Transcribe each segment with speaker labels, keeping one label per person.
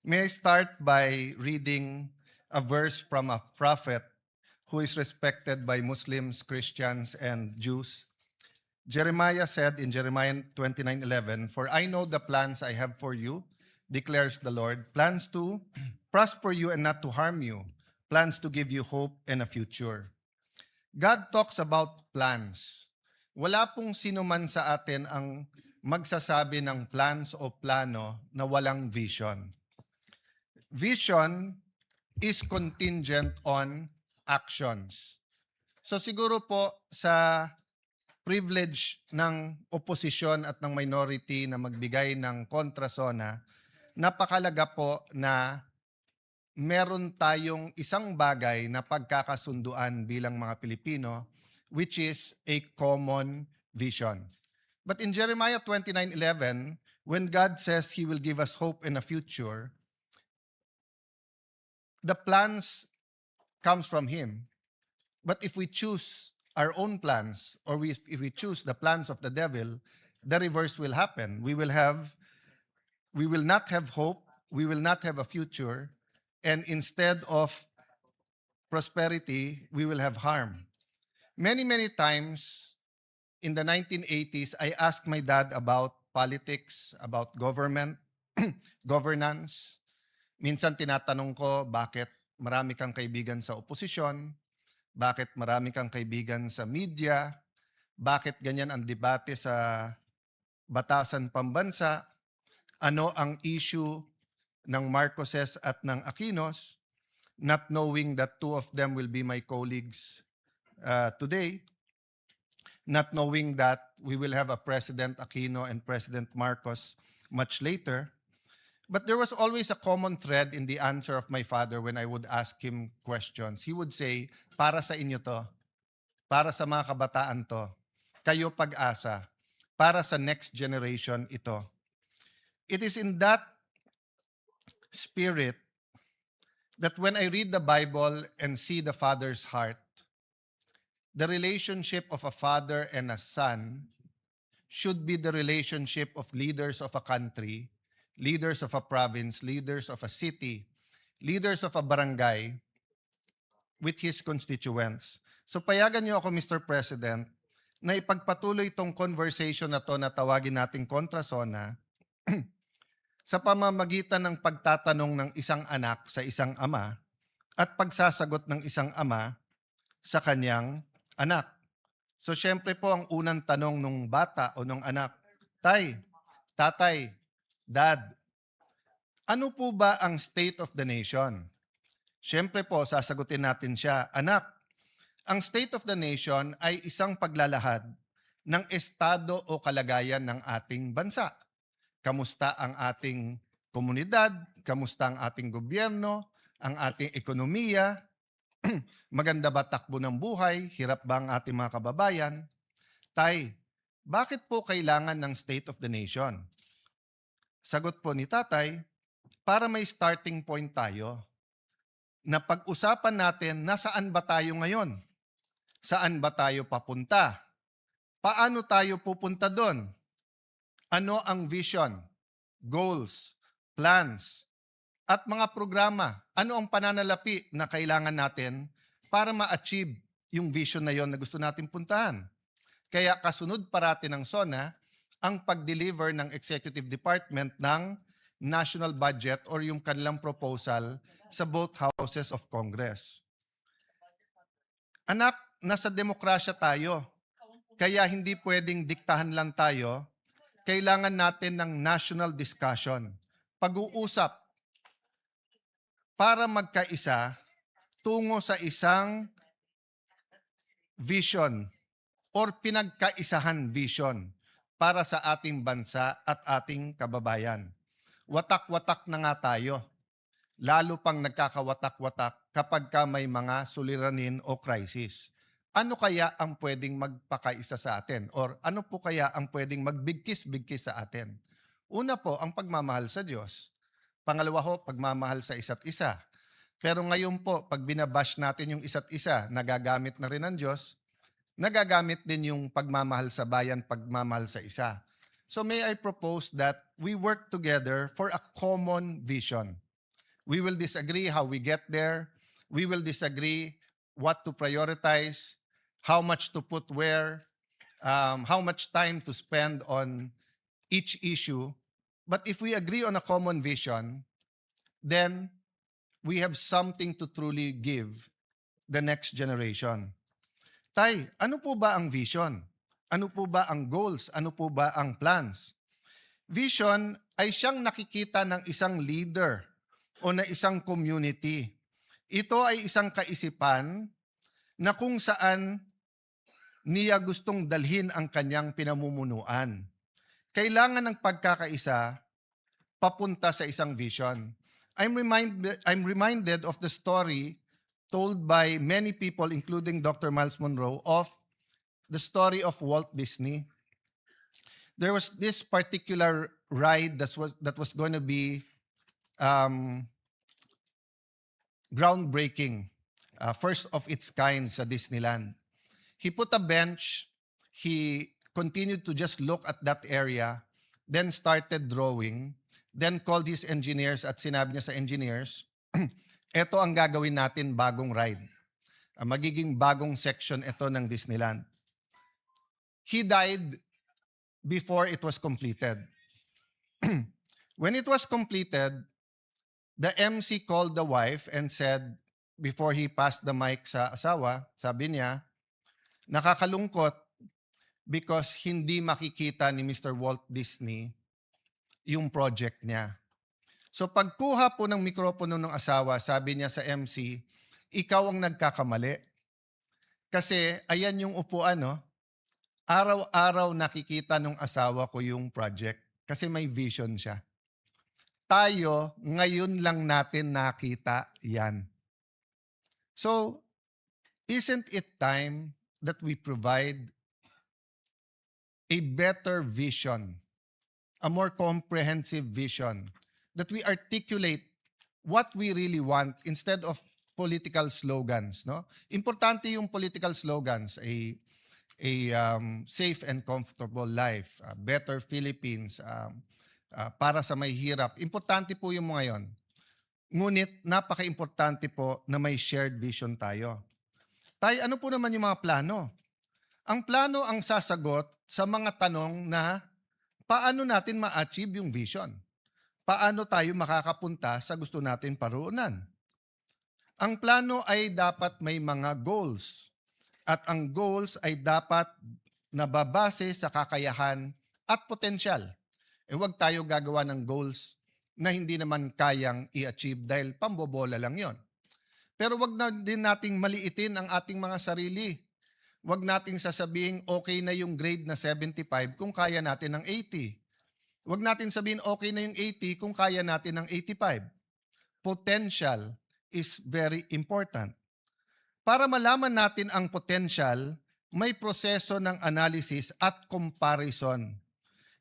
Speaker 1: May I start by reading a verse from a prophet who is respected by Muslims, Christians, and Jews. Jeremiah said in Jeremiah 29:11, "For I know the plans I have for you, declares the Lord, plans to prosper you and not to harm you, plans to give you hope and a future." God talks about plans. Wala pong sino man sa atin ang magsasabi ng plans o plano na walang vision. Vision is contingent on actions. So siguro po sa privilege ng oposisyon at ng minority na magbigay ng kontrasona, napakalaga po na meron tayong isang bagay na pagkakasunduan bilang mga Pilipino, which is a common vision. But in Jeremiah 29:11, when God says He will give us hope and a future, the plans comes from Him. But if we choose our own plans, or if we choose the plans of the devil, the reverse will happen. We will not have hope, we will not have a future, and instead of prosperity, we will have harm. Many, many times in the 1980s, I asked my dad about politics, about government, governance. Minsan tinatanong ko, bakit marami kang kaibigan sa oposisyon? Bakit marami kang kaibigan sa media? Bakit ganyan ang debate sa batasan pambansa? Ano ang issue ng Marcoses at ng Aquinos? Not knowing that two of them will be my colleagues today. Not knowing that we will have a President Aquino and President Marcos much later. But there was always a common thread in the answer of my father when I would ask him questions. He would say, para sa inyo to, para sa mga kabataan to, kayo pag-asa, para sa next generation ito. It is in that spirit that when I read the Bible and see the Father's heart, the relationship of a father and a son should be the relationship of leaders of a country, leaders of a province, leaders of a city, leaders of a barangay with his constituents. So payagan niyo ako, Mr. President, na ipagpatuloy itong conversation na to na tawagin nating kontrasona sa pamamagitan ng pagtatanong ng isang anak sa isang ama at pagsasagot ng isang ama sa kanyang anak. So syempre po ang unang tanong ng bata o ng anak, Tay, Tatay, Dad, ano po ba ang state of the nation? Siyempre po, sasagutin natin siya, Anak, ang state of the nation ay isang paglalahad ng estado o kalagayan ng ating bansa. Kamusta ang ating komunidad? Kamusta ang ating gobyerno? Ang ating ekonomiya? Maganda ba takbo ng buhay? Hirap ba ang ating mga kababayan? Tay, bakit po kailangan ng state of the nation? Sagot po ni tatay, para may starting point tayo na pag-usapan natin nasaan ba tayo ngayon? Saan ba tayo papunta? Paano tayo pupunta doon? Ano ang vision, goals, plans, at mga programa? Ano ang pananalapi na kailangan natin para ma-achieve yung vision na yon na gusto natin puntahan? Kaya kasunod parati ng SONA ang pag-deliver ng Executive Department ng national budget or yung kanilang proposal sa both houses of Congress. Anak, nasa demokrasya tayo. Kaya hindi pwedeng diktahan lang tayo. Kailangan natin ng national discussion. Pag-uusap para magkaisa tungo sa isang vision or pinagkaisahan vision para sa ating bansa at ating kababayan. Watak-watak na nga tayo, lalo pang nagkakawatak-watak kapag ka may mga suliranin o crisis. Ano kaya ang pwedeng magpakaisa sa atin? Or ano po kaya ang pwedeng magbigkis-bigkis sa atin? Una po, ang pagmamahal sa Diyos. Pangalawa ho, pagmamahal sa isa't isa. Pero ngayon po, pag binabash natin yung isa't isa, nagagamit na rin ng Diyos, nagagamit din yung pagmamahal sa bayan, pagmamahal sa isa. So may I propose that we work together for a common vision. We will disagree how we get there. We will disagree what to prioritize, how much to put where, how much time to spend on each issue. But if we agree on a common vision, then we have something to truly give the next generation. Tay, ano po ba ang vision? Ano po ba ang goals? Ano po ba ang plans? Vision ay siyang nakikita ng isang leader o na isang community. Ito ay isang kaisipan na kung saan niya gustong dalhin ang kanyang pinamumunuan. Kailangan ng pagkakaisa papunta sa isang vision. I'm reminded of the story told by many people, including Dr. Miles Monroe, of the story of Walt Disney. There was this particular ride that was going to be groundbreaking, first of its kind sa Disneyland. He put a bench, he continued to just look at that area, then started drawing, then called his engineers at sinabi niya sa engineers, eto ang gagawin natin bagong ride. Magiging bagong section ito ng Disneyland. He died before it was completed. When it was completed, the MC called the wife and said, before he passed the mic sa asawa, sabi niya, nakakalungkot because hindi makikita ni Mr. Walt Disney yung project niya. So pagkuha po ng mikropono ng asawa, sabi niya sa MC, ikaw ang nagkakamali. Kasi ayan yung upuan, no? Araw-araw nakikita ng asawa ko yung project kasi may vision siya. Tayo, ngayon lang natin nakita yan. So, isn't it time that we provide a better vision, a more comprehensive vision, that we articulate what we really want instead of political slogans, no? Importante yung political slogans, a safe and comfortable life, better Philippines, para sa may hirap. Importante po yung mga yon. Ngunit napaka-importante po na may shared vision tayo. Tay, ano po naman yung mga plano? Ang plano ang sasagot sa mga tanong na paano natin ma-achieve yung vision? Paano tayo makakapunta sa gusto natin paroonan? Ang plano ay dapat may mga goals. At ang goals ay dapat nababase sa kakayahan at potensyal. Huwag tayo gagawa ng goals na hindi naman kayang i-achieve dahil pambobola lang yon. Pero wag na din nating maliitin ang ating mga sarili. Wag nating sasabihin okay na yung grade na 75 kung kaya natin ng 80. Wag natin sabihin okay na yung 80 kung kaya natin ng 85. Potential is very important. Para malaman natin ang potential, may proseso ng analysis at comparison.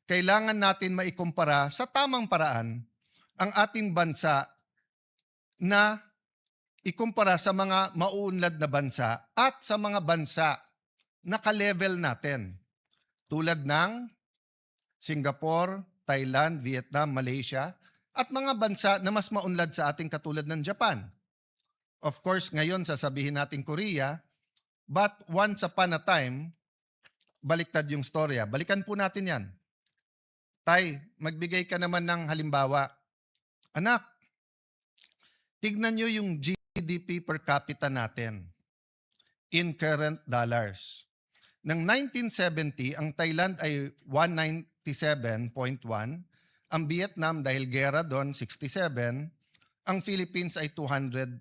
Speaker 1: Kailangan natin maikumpara sa tamang paraan ang ating bansa na ikumpara sa mga mauunlad na bansa at sa mga bansa na ka-level natin. Tulad ng Singapore, Thailand, Vietnam, Malaysia, at mga bansa na mas maunlad sa ating katulad ng Japan. Of course, ngayon sasabihin natin Korea, but once upon a time, baliktad yung storya. Balikan po natin yan. Tay, magbigay ka naman ng halimbawa. Anak, tignan nyo yung GDP per capita natin in current dollars. Ng 1970, ang Thailand ay 197.1, ang Vietnam dahil gera doon 67, ang Philippines ay 200.9.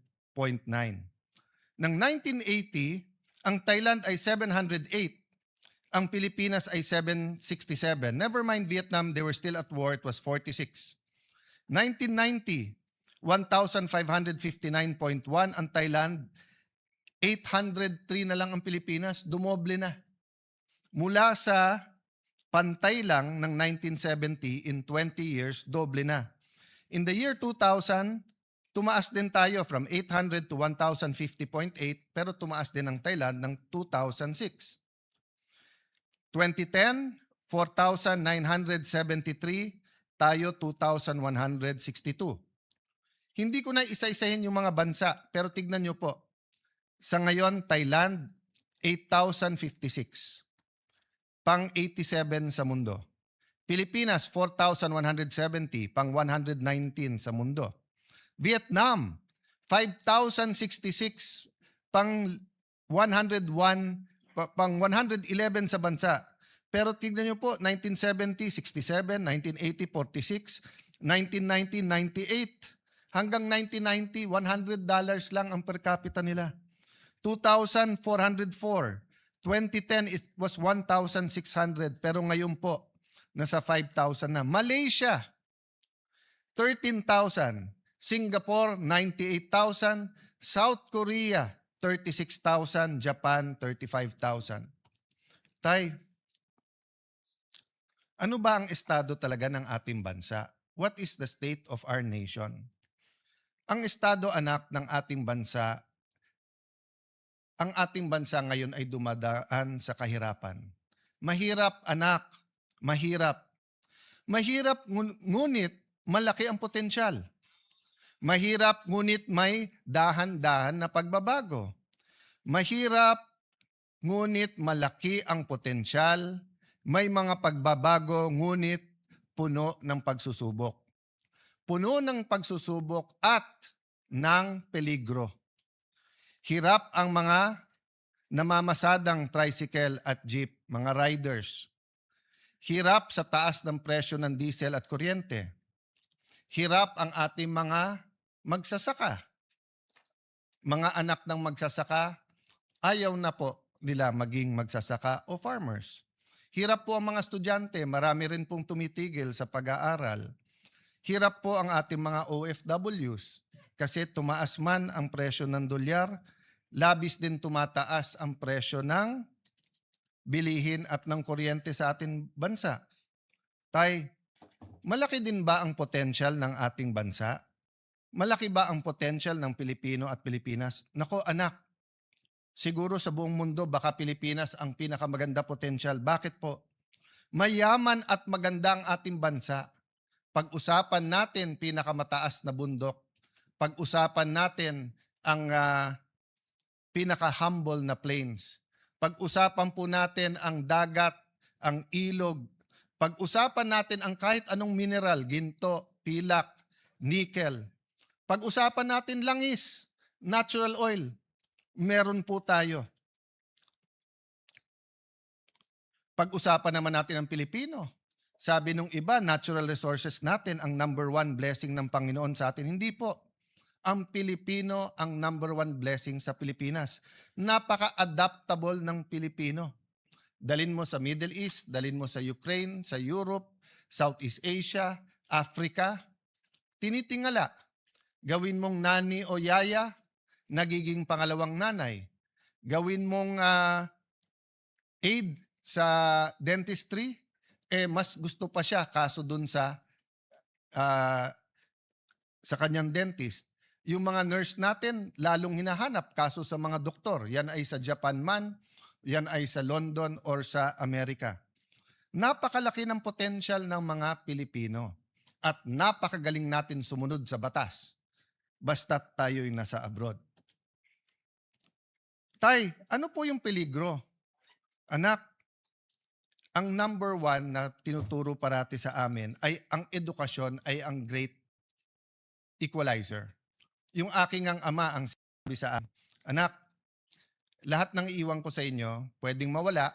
Speaker 1: Ng 1980, ang Thailand ay 708, ang Pilipinas ay 767. Never mind Vietnam, they were still at war, it was 46. 1990, 1,559.1 ang Thailand, 803 na lang ang Pilipinas, dumoble na. Mula sa pantay lang ng 1970, in 20 years, doble na. In the year 2000, tumaas din tayo from 800 to 1,050.8, pero tumaas din ang Thailand ng 2006. 2010, 4,973, tayo 2,162. Hindi ko na isa-isahin yung mga bansa, pero tignan nyo po. Sa ngayon, Thailand, 8,056. Pang-87 sa mundo. Pilipinas, 4,170. Pang-119 sa mundo. Vietnam, 5,066. Pang-101, pang-111 sa bansa. Pero tignan nyo po, 1970, 67, 1980, 46, 1990, 98. Hanggang 1990, $100 lang ang per capita nila. 2,404. 2010, it was 1,600. Pero ngayon po, nasa 5,000 na. Malaysia, 13,000. Singapore, 98,000. South Korea, 36,000. Japan, 35,000. Tay, ano ba ang estado talaga ng ating bansa? What is the state of our nation? Ang estado, anak, ng ating bansa, ang ating bansa ngayon ay dumadaan sa kahirapan. Mahirap, anak, mahirap. Mahirap, ngunit malaki ang potensyal. Mahirap, ngunit may dahan-dahan na pagbabago. Mahirap, ngunit malaki ang potensyal. May mga pagbabago, ngunit puno ng pagsusubok. Puno ng pagsusubok at ng peligro. Hirap ang mga namamasadang tricycle at jeep, mga riders. Hirap sa taas ng presyo ng diesel at kuryente. Hirap ang ating mga magsasaka. Mga anak ng magsasaka, ayaw na po nila maging magsasaka o farmers. Hirap po ang mga estudyante, marami rin pong tumitigil sa pag-aaral. Hirap po ang ating mga OFWs kasi tumaas man ang presyo ng dolyar, labis din tumataas ang presyo ng bilihin at ng kuryente sa ating bansa. Tay, malaki din ba ang potensyal ng ating bansa? Malaki ba ang potensyal ng Pilipino at Pilipinas? Nako anak, siguro sa buong mundo baka Pilipinas ang pinakamaganda potensyal. Bakit po? Mayaman at maganda ang ating bansa. Pag-usapan natin pinakamataas na bundok. Pag-usapan natin ang pinaka-humble na plains. Pag-usapan po natin ang dagat, ang ilog. Pag-usapan natin ang kahit anong mineral, ginto, pilak, nickel. Pag-usapan natin langis, natural oil. Meron po tayo. Pag-usapan naman natin ang Pilipino. Sabi nung iba, natural resources natin ang number one blessing ng Panginoon sa atin. Hindi po. Ang Pilipino ang number one blessing sa Pilipinas. Napaka-adaptable ng Pilipino. Dalin mo sa Middle East, dalin mo sa Ukraine, sa Europe, Southeast Asia, Africa. Tinitingala. Gawin mong nani o yaya, nagiging pangalawang nanay. Gawin mong aid sa dentistry, mas gusto pa siya kaso dun sa kanyang dentist. Yung mga nurse natin, lalong hinahanap kaso sa mga doktor. Yan ay sa Japan man, yan ay sa London or sa Amerika. Napakalaki ng potensyal ng mga Pilipino at napakagaling natin sumunod sa batas basta't tayo'y nasa abroad. Tay, ano po yung peligro? Anak, ang number one na tinuturo parati sa amin ay ang edukasyon ay ang great equalizer. Yung aking ang ama ang sabi sa amin, anak, lahat ng iiwan ko sa inyo, pwedeng mawala,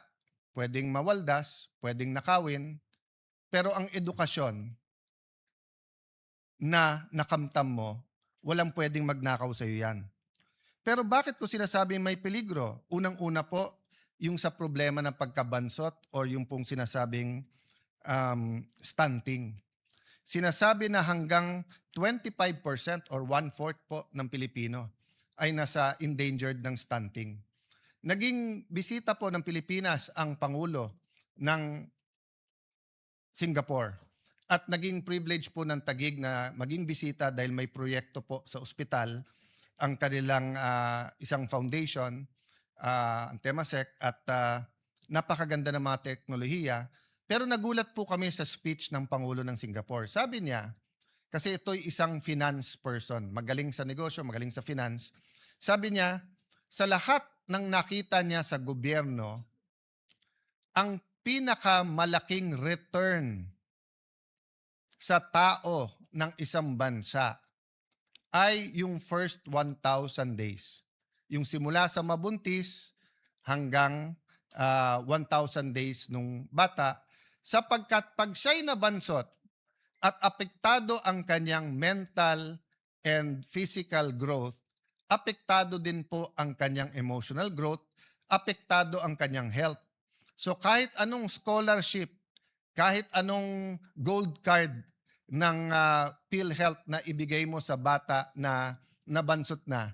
Speaker 1: pwedeng mawaldas, pwedeng nakawin, pero ang edukasyon na nakamtam mo, walang pwedeng magnakaw sa iyo yan. Pero bakit ko sinasabing may peligro? Unang-una po, yung sa problema ng pagkabansot or yung pong sinasabing stunting. Sinasabi na hanggang 25% or 1/4 po ng Pilipino ay nasa endangered ng stunting. Naging bisita po ng Pilipinas ang Pangulo ng Singapore at naging privilege po ng Taguig na maging bisita dahil may proyekto po sa ospital ang kanilang isang foundation, ang Temasek, at napakaganda ng mga teknolohiya. Pero nagulat po kami sa speech ng Pangulo ng Singapore. Sabi niya, Kasi ito'y isang finance person. Magaling sa negosyo, magaling sa finance. Sabi niya, sa lahat ng nakita niya sa gobyerno, ang pinakamalaking return sa tao ng isang bansa ay yung first 1,000 days. Yung simula sa mabuntis hanggang 1,000 days nung bata, sapagkat pag siya'y nabansot at apektado ang kanyang mental and physical growth, apektado din po ang kanyang emotional growth, apektado ang kanyang health. So kahit anong scholarship, kahit anong gold card ng PhilHealth na ibigay mo sa bata na nabansot na,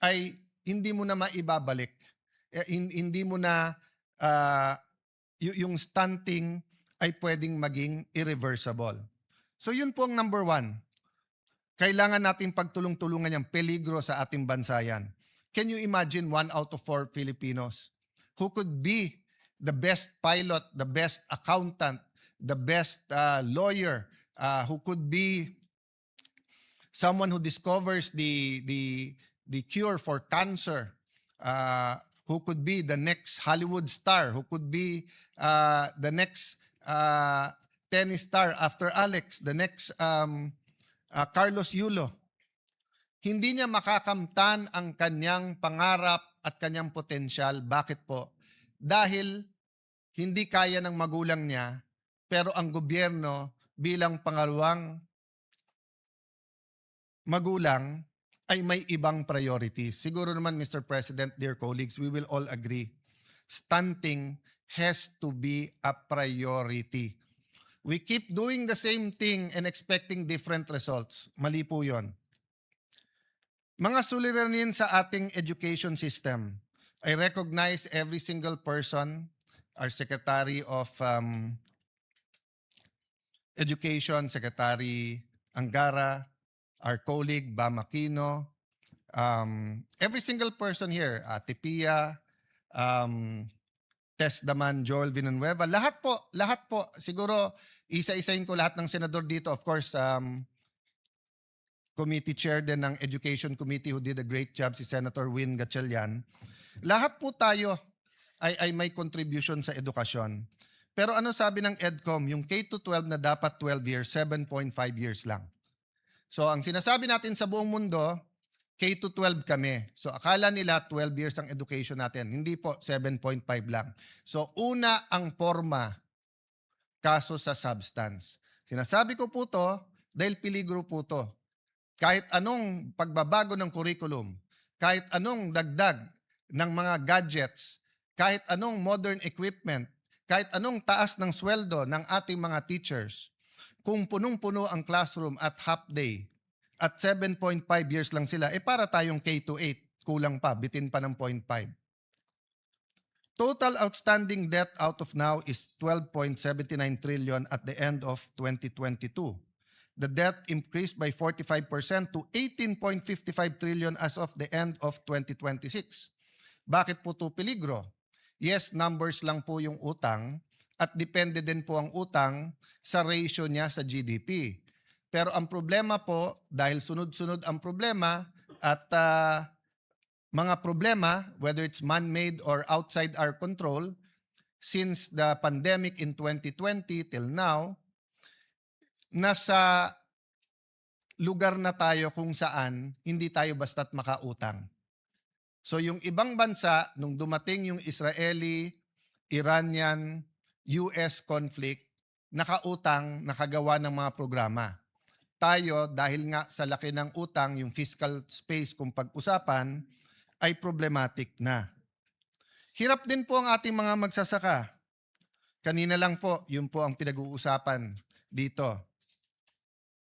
Speaker 1: ay hindi mo na maibabalik. Hindi mo na yung stunting ay pwedeng maging irreversible. So yun po ang number 1. Kailangan nating pagtulong-tulungan yung peligro sa ating bansa yan. Can you imagine 1 out of 4 Filipinos who could be the best pilot, the best accountant, the best lawyer, who could be someone who discovers the cure for cancer, who could be the next Hollywood star, who could be the next tennis star after Alex, the next Carlos Yulo. Hindi niya makakamtan ang kanyang pangarap at kanyang potensyal. Bakit po? Dahil hindi kaya ng magulang niya, pero ang gobyerno bilang pangalawang magulang ay may ibang priorities. Siguro naman, Mr. President, dear colleagues, we will all agree, stunting has to be a priority. We keep doing the same thing and expecting different results. Mali po yun. Mga suliranin sa ating education system. I recognize every single person, our Secretary of Education, Secretary Angara, our colleague Bam Aquino, every single person here, Ate Pia, Tess Daman, Joel Villanueva, lahat po. Siguro, isa-isahin ko lahat ng senador dito. Of course, committee chair din ng Education Committee who did a great job, si Senator Win Gatchalian. Lahat po tayo ay may contribution sa edukasyon. Pero ano sabi ng EDCOM? Yung K-12 na dapat 12 years, 7.5 years lang. So ang sinasabi natin sa buong mundo, K-12 kami. So akala nila 12 years ang education natin. Hindi po, 7.5 lang. So una ang forma, kaso sa substance. Sinasabi ko po to dahil peligro po to. Kahit anong pagbabago ng curriculum, kahit anong dagdag ng mga gadgets, kahit anong modern equipment, kahit anong taas ng sweldo ng ating mga teachers, kung punong-puno ang classroom at half day, at 7.5 years lang sila, para tayong K-8, kulang pa, bitin pa ng 0.5. Total outstanding debt out of now is 12.79 trillion at the end of 2022. The debt increased by 45% to 18.55 trillion as of the end of 2026. Bakit po ito peligro? Yes, numbers lang po yung utang at depende din po ang utang sa ratio niya sa GDP. Pero ang problema po, dahil sunod-sunod ang problema at mga problema, whether it's man-made or outside our control, since the pandemic in 2020 till now, nasa lugar na tayo kung saan hindi tayo basta't makautang. So yung ibang bansa, nung dumating yung Israeli, Iranian, US conflict, nakautang, nakagawa ng mga programa. Tayo, dahil nga sa laki ng utang, yung fiscal space kung pag-usapan, ay problematic na. Hirap din po ang ating mga magsasaka. Kanina lang po, yun po ang pinag-uusapan dito.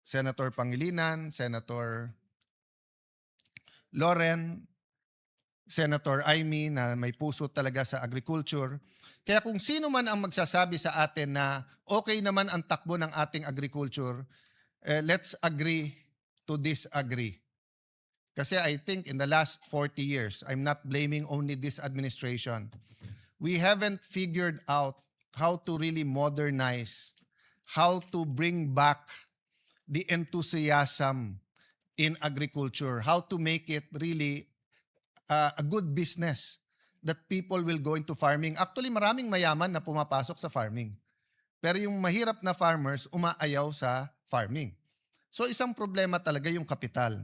Speaker 1: Senator Pangilinan, Senator Loren, Senator Amy na may puso talaga sa agriculture. Kaya kung sino man ang magsasabi sa atin na okay naman ang takbo ng ating agriculture, let's agree to disagree. Kasi I think in the last 40 years, I'm not blaming only this administration, we haven't figured out how to really modernize, how to bring back the enthusiasm in agriculture, how to make it really a good business that people will go into farming. Actually, maraming mayaman na pumapasok sa farming. Pero yung mahirap na farmers, umaayaw sa farming. So isang problema talaga yung kapital.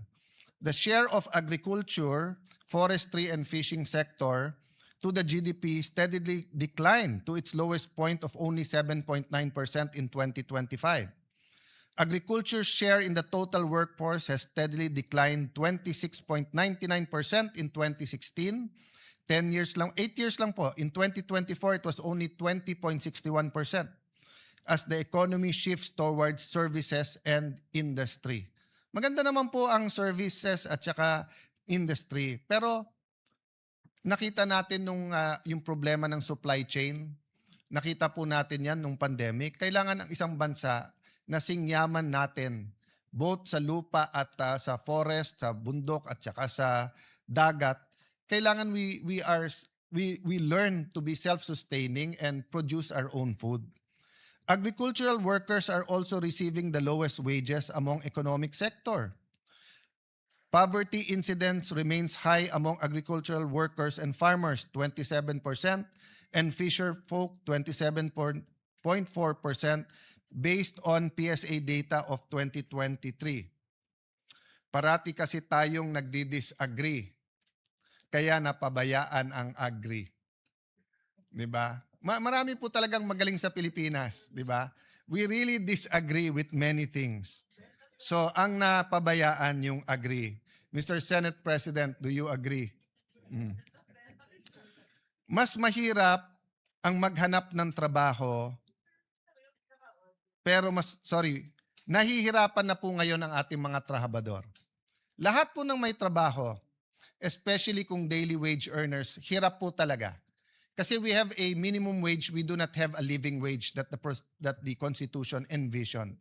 Speaker 1: The share of agriculture, forestry, and fishing sector to the GDP steadily declined to its lowest point of only 7.9% in 2025. Agriculture's share in the total workforce has steadily declined 26.99% in 2016. 8 years lang po. In 2024, it was only 20.61% as the economy shifts towards services and industry. Maganda naman po ang services at saka industry. Pero nakita natin yung problema ng supply chain. Nakita po natin yan nung pandemic. Kailangan ng isang bansa na singyaman natin both sa lupa at sa forest, sa bundok at saka sa dagat. Kailangan we learn to be self-sustaining and produce our own food. Agricultural workers are also receiving the lowest wages among economic sector. Poverty incidence remains high among agricultural workers and farmers, 27%, and fisher folk, 27.4%, based on PSA data of 2023. Parati kasi tayong nagdi-disagree, kaya napabayaan ang agri. 'Di ba? Marami po talagang magaling sa Pilipinas, 'di ba? We really disagree with many things. So, ang napabayaan yung agri. Mr. Senate President, do you agree? Mas mahirap ang maghanap ng trabaho, pero nahihirapan na po ngayon ang ating mga trabahador. Lahat po ng may trabaho, especially kung daily wage earners, hirap po talaga. Kasi we have a minimum wage, we do not have a living wage that the Constitution envisioned.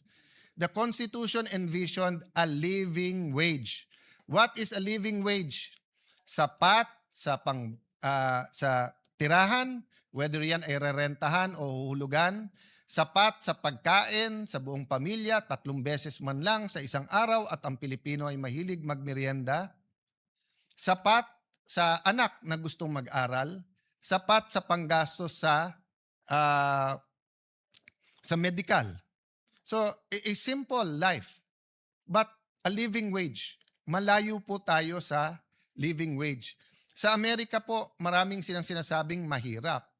Speaker 1: The Constitution envisioned a living wage. What is a living wage? Sapat sa sa tirahan, whether yan ay rerentahan o huhulugan, sapat sa pagkain sa buong pamilya, 3 beses man lang sa isang araw at ang Pilipino ay mahilig magmerienda. Sapat sa anak na gustong mag-aral, sapat sa panggastos sa medical. So, a simple life, but a living wage. Malayo po tayo sa living wage. Sa Amerika po, maraming silang sinasabing mahirap.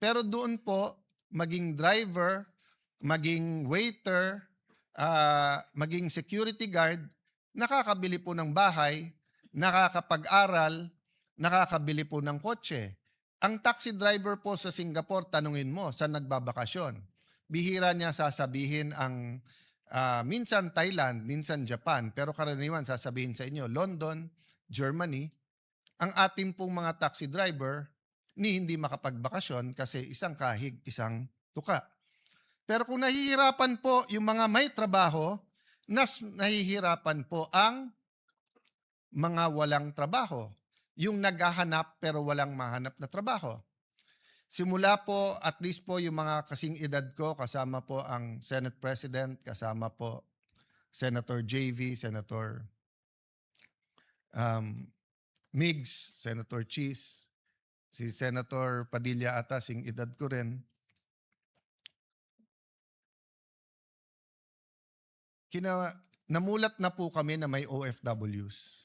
Speaker 1: Pero doon po, maging driver, maging waiter, maging security guard, nakakabili po ng bahay, nakakapag-aral, nakakabili po ng kotse. Ang taxi driver po sa Singapore, tanungin mo, saan nagbabakasyon? Bihira niya sasabihin ang minsan Thailand, minsan Japan, pero karaniwan sasabihin sa inyo, London, Germany. Ang ating pong mga taxi driver, hindi makapagbakasyon kasi isang kahig, isang tuka. Pero kung nahihirapan po yung mga may trabaho, nahihirapan po ang mga walang trabaho. Yung naghahanap pero walang mahanap na trabaho. Simula po, at least po yung mga kasing edad ko, kasama po ang Senate President, kasama po Senator JV, Senator Migs, Senator Cheese, si Senator Padilla ata, sing edad ko rin. Namulat na po kami na may OFWs.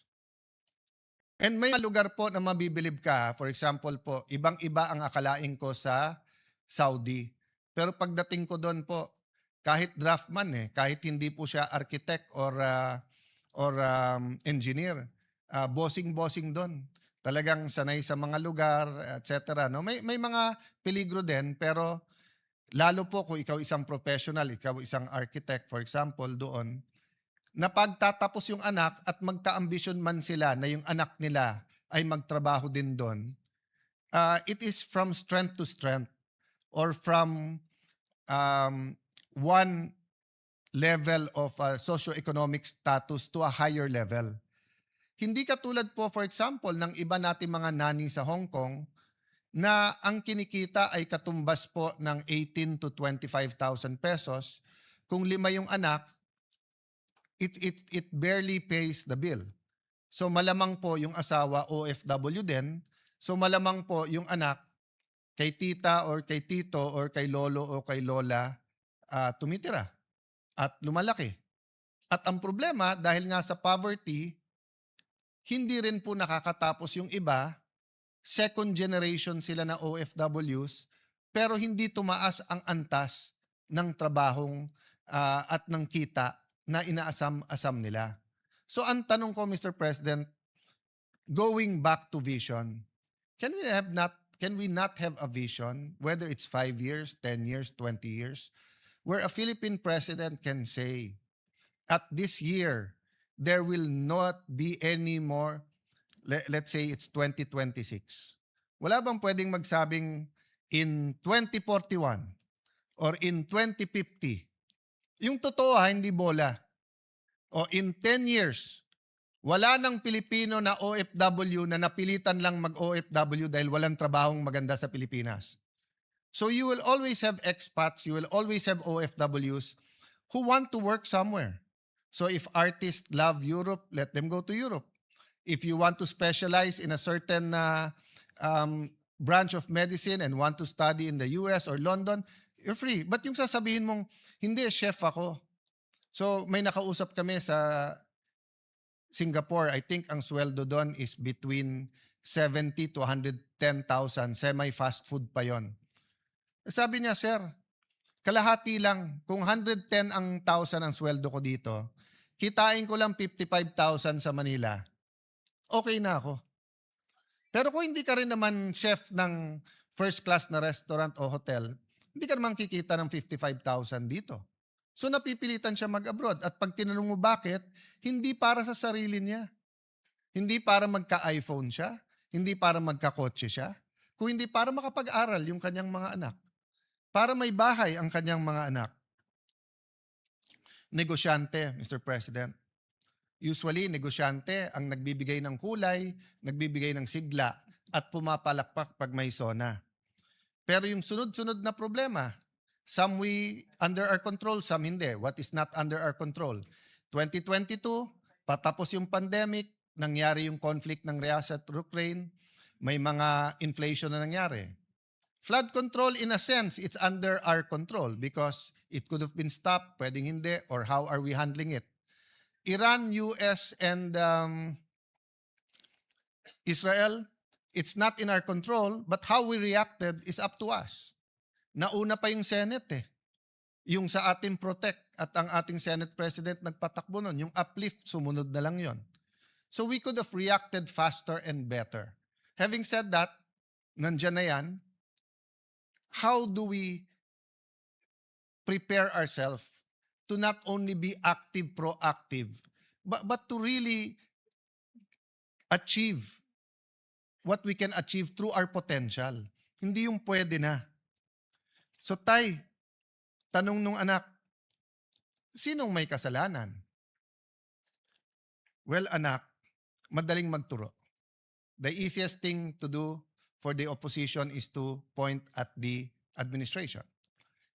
Speaker 1: And may lugar po na mabibilib ka. For example po, ibang-iba ang akalain ko sa Saudi. Pero pagdating ko doon po, kahit draftman kahit hindi po siya architect or engineer, bossing-bossing doon. Talagang sanay sa mga lugar, etc. No? May mga peligro din, pero lalo po kung ikaw isang professional, ikaw isang architect, for example, doon, na pagtatapos yung anak at magka-ambisyon man sila na yung anak nila ay magtrabaho din doon, it is from strength to strength or from one level of socioeconomic status to a higher level. Hindi katulad po, for example, ng iba nating mga nani sa Hong Kong na ang kinikita ay katumbas po ng 18 to 25,000 pesos. Kung 5 yung anak, it barely pays the bill. So malamang po yung asawa OFW din. So malamang po yung anak kay tita or kay tito or kay lolo o kay lola tumitira at lumalaki. At ang problema, dahil nga sa poverty, hindi rin po nakakatapos yung iba, second generation sila na OFWs, pero hindi tumaas ang antas ng trabahong at ng kita na inaasam-asam nila. So ang tanong ko, Mr. President, going back to vision, can we not have a vision, whether it's 5 years, 10 years, 20 years, where a Philippine president can say, at this year, there will not be any more, let's say it's 2026. Wala bang pwedeng magsabing in 2041 or in 2050? Yung totoo hindi bola. O in 10 years, wala nang Pilipino na OFW na napilitan lang mag-OFW dahil walang trabahong maganda sa Pilipinas. So you will always have expats, you will always have OFWs who want to work somewhere. So if artists love Europe, let them go to Europe. If you want to specialize in a certain branch of medicine and want to study in the US or London, you're free. But yung sasabihin mong, hindi, chef ako. So may nakausap kami sa Singapore. I think ang sweldo doon is between 70 to 110,000. Semi-fast food pa yon. Sabi niya, sir, kalahati lang. Kung 110 ang sweldo ko dito, kitain ko lang 55,000 sa Manila, okay na ako. Pero kung hindi ka rin naman chef ng first class na restaurant o hotel, hindi ka naman kikita ng 55,000 dito. So napipilitan siya mag-abroad. At pag tinanong mo bakit, hindi para sa sarili niya. Hindi para magka-iPhone siya. Hindi para magka-kotse siya. Kung hindi para makapag-aral yung kanyang mga anak. Para may bahay ang kanyang mga anak. Negosyante, Mr. President. Usually, negosyante ang nagbibigay ng kulay, nagbibigay ng sigla, at pumapalakpak pag may sona. Pero yung sunod-sunod na problema, some we under our control, some hindi. What is not under our control? 2022, patapos yung pandemic, nangyari yung conflict ng Russia at Ukraine, may mga inflation na nangyari. Flood control, in a sense, it's under our control because it could have been stopped, pwedeng hindi, or how are we handling it? Iran, US, and Israel, it's not in our control, but how we reacted is up to us. Nauna pa yung Senate Yung sa ating protect at ang ating Senate President nagpatakbo nun. Yung uplift, sumunod na lang yon. So we could have reacted faster and better. Having said that, nandyan na yan, how do we prepare ourselves to not only be active, proactive, but to really achieve what we can achieve through our potential. Hindi yung pwede na. So tay, tanong nung anak, sinong may kasalanan? Well, anak, madaling magturo. The easiest thing to do for the opposition is to point at the administration.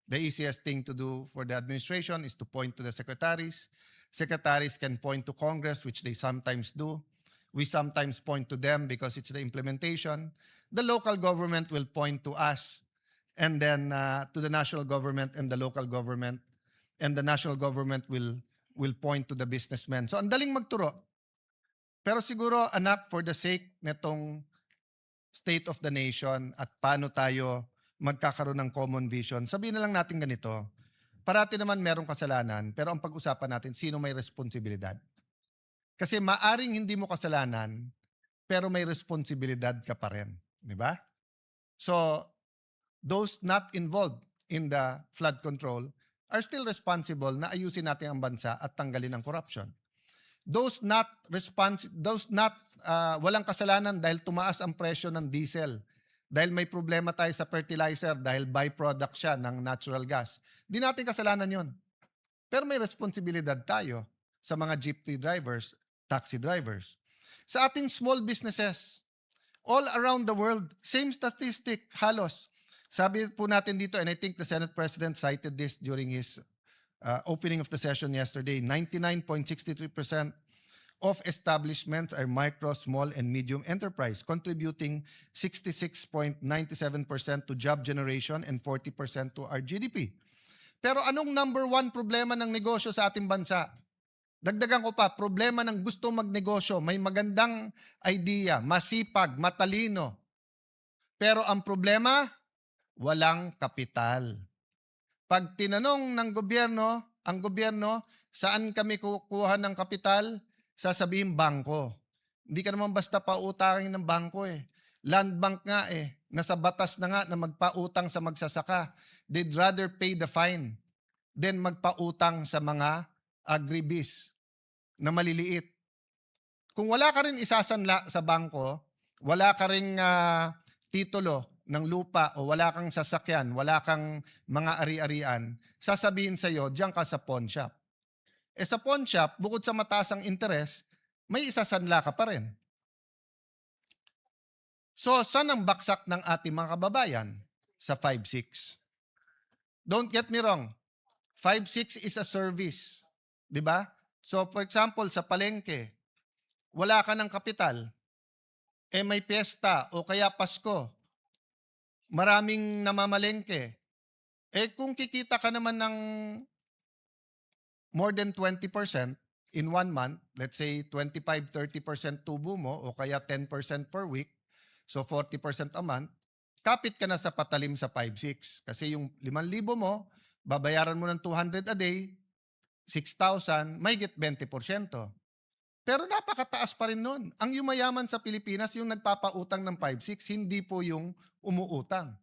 Speaker 1: The easiest thing to do for the administration is to point to the secretaries. Secretaries can point to Congress, which they sometimes do. We sometimes point to them because it's the implementation. The local government will point to us, and then to the national government and the local government, and the national government will point to the businessmen. So ang daling magturo. Pero siguro, anak, for the sake netong state of the nation at paano tayo magkakaroon ng common vision, sabihin na lang natin ganito, parati naman merong kasalanan, pero ang pag-usapan natin, sino may responsibilidad? Kasi maaring hindi mo kasalanan, pero may responsibilidad ka pa rin. Di ba? So, those not involved in the flood control are still responsible na ayusin natin ang bansa at tanggalin ang corruption. Those not walang kasalanan dahil tumaas ang presyo ng diesel, dahil may problema tayo sa fertilizer, dahil byproduct siya ng natural gas. Di natin kasalanan yon. Pero may responsibilidad tayo sa mga jeepney drivers, taxi drivers. Sa ating small businesses, all around the world, same statistic, halos. Sabi po natin dito, and I think the Senate President cited this during his opening of the session yesterday, 99.63% of establishments are micro, small, and medium enterprise, contributing 66.97% to job generation and 40% to our GDP. Pero anong number one problema ng negosyo sa ating bansa? Dagdagan ko pa, problema ng gusto magnegosyo, may magandang idea, masipag, matalino. Pero ang problema, walang kapital. Pag tinanong ng gobyerno, ang gobyerno, saan kami kukuha ng kapital? Sasabihin bangko. Hindi ka naman basta pautangin ng bangko eh. Land bank nga eh. Nasa batas na nga na magpautang sa magsasaka. They'd rather pay the fine than magpautang sa mga agribis na maliliit. Kung wala ka rin isasanla sa bangko, wala ka rin titulo ng lupa o wala kang sasakyan, wala kang mga ari-arian, sasabihin sa'yo, diyan ka sa pawn shop. Sa pawn shop, bukod sa mataas ang interest, may isasanla ka pa rin. So, saan ang baksak ng ating mga kababayan? Sa 5-6. Don't get me wrong. 5-6 is a service. Diba? So, for example, sa palengke, wala ka ng kapital, may piyesta o kaya Pasko, maraming namamalengke. Kung kikita ka naman ng more than 20% in 1 month, let's say 25-30% tubo mo o kaya 10% per week, so 40% a month, kapit ka na sa patalim sa 5-6. Kasi yung 5,000 mo, babayaran mo ng 200 a day, 6,000, may get 20%. Pero napakataas pa rin nun. Ang yumayaman sa Pilipinas, yung nagpapautang ng 5-6, hindi po yung umuutang.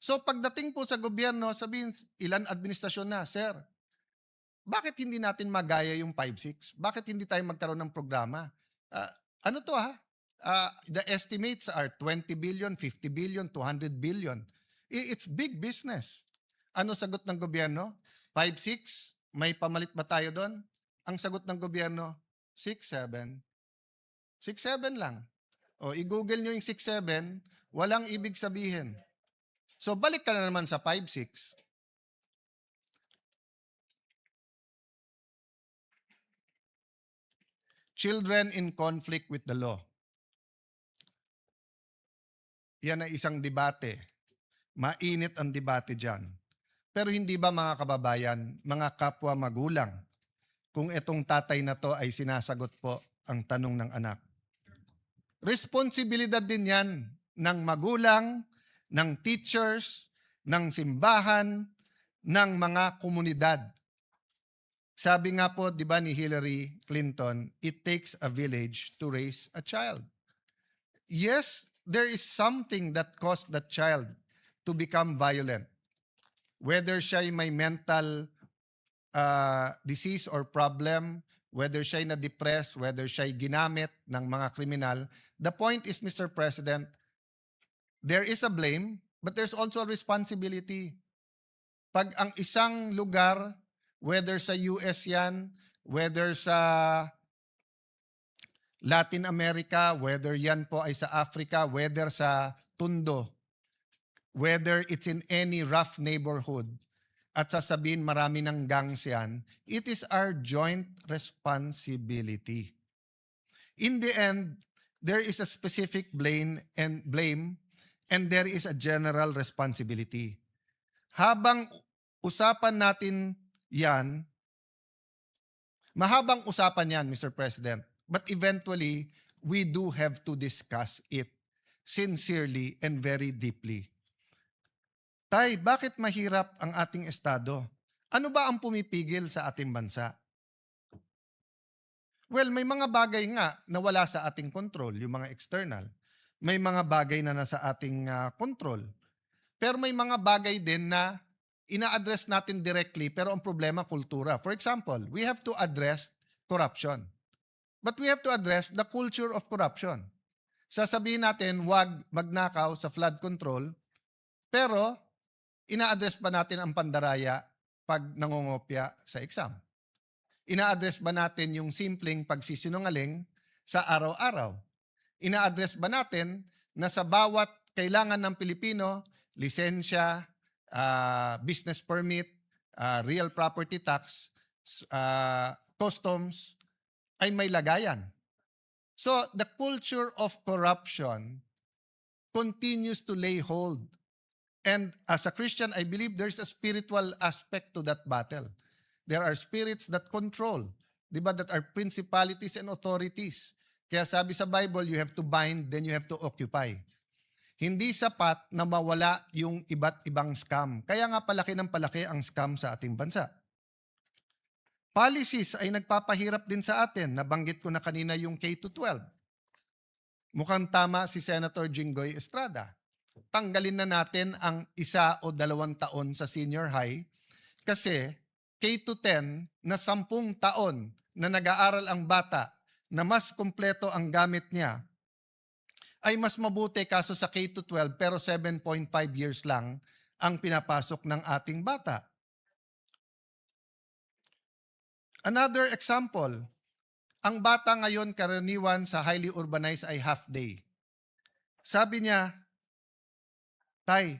Speaker 1: So pagdating po sa gobyerno, sabihin, ilan administrasyon na, sir, bakit hindi natin magaya yung 5-6? Bakit hindi tayo magkaroon ng programa? Ano to ha? The estimates are 20 billion, 50 billion, 200 billion. It's big business. Ano sagot ng gobyerno? 5-6? May pamalit ba tayo doon? Ang sagot ng gobyerno, 6-7. 6-7 lang. O i-google nyo yung 6-7, walang ibig sabihin. So balik ka na naman sa 5-6. Children in conflict with the law. Yan ay isang debate. Mainit ang debate dyan. Pero hindi ba mga kababayan, mga kapwa magulang, kung itong tatay na to ay sinasagot po ang tanong ng anak? Responsibilidad din yan ng magulang, ng teachers, ng simbahan, ng mga komunidad. Sabi nga po, di ba ni Hillary Clinton, it takes a village to raise a child. Yes, there is something that caused that child to become violent. Whether siya may mental disease or problem, whether siya na-depressed, whether siya ginamit ng mga kriminal, the point is, Mr. President, there is a blame, but there's also a responsibility. Pag ang isang lugar, whether sa US yan, whether sa Latin America, whether yan po ay sa Africa, whether sa Tondo, whether it's in any rough neighborhood, at sasabihin marami ng gangs yan, it is our joint responsibility. In the end, there is a specific blame, and there is a general responsibility. Habang usapan natin yan, mahabang usapan yan, Mr. President, but eventually, we do have to discuss it sincerely and very deeply. Tay, bakit mahirap ang ating estado? Ano ba ang pumipigil sa ating bansa? Well, may mga bagay nga na wala sa ating control, yung mga external. May mga bagay na nasa ating control. Pero may mga bagay din na ina-address natin directly, pero ang problema, kultura. For example, we have to address corruption. But we have to address the culture of corruption. Sasabihin natin, wag magnakaw sa flood control, pero ina-address ba natin ang pandaraya pag nangongopya sa exam? Ina-address ba natin yung simpleng pagsisinungaling sa araw-araw? Ina-address ba natin na sa bawat kailangan ng Pilipino, lisensya, business permit, real property tax, customs, ay may lagayan. So the culture of corruption continues to lay hold. And as a Christian, I believe there's a spiritual aspect to that battle. There are spirits that control, di ba, that are principalities and authorities. Kaya sabi sa Bible, you have to bind, then you have to occupy. Hindi sapat na mawala yung iba't ibang scam. Kaya nga palaki ng palaki ang scam sa ating bansa. Policies ay nagpapahirap din sa atin. Nabanggit ko na kanina yung K-12. Mukhang tama si Senator Jinggoy Estrada. Tanggalin na natin ang 1 o 2 taon sa senior high kasi K-10 na 10 taon na nag-aaral ang bata na mas kumpleto ang gamit niya ay mas mabuti kaso sa K-12 pero 7.5 years lang ang pinapasok ng ating bata. Another example, ang bata ngayon karaniwan sa highly urbanized ay half day. Sabi niya, Tay,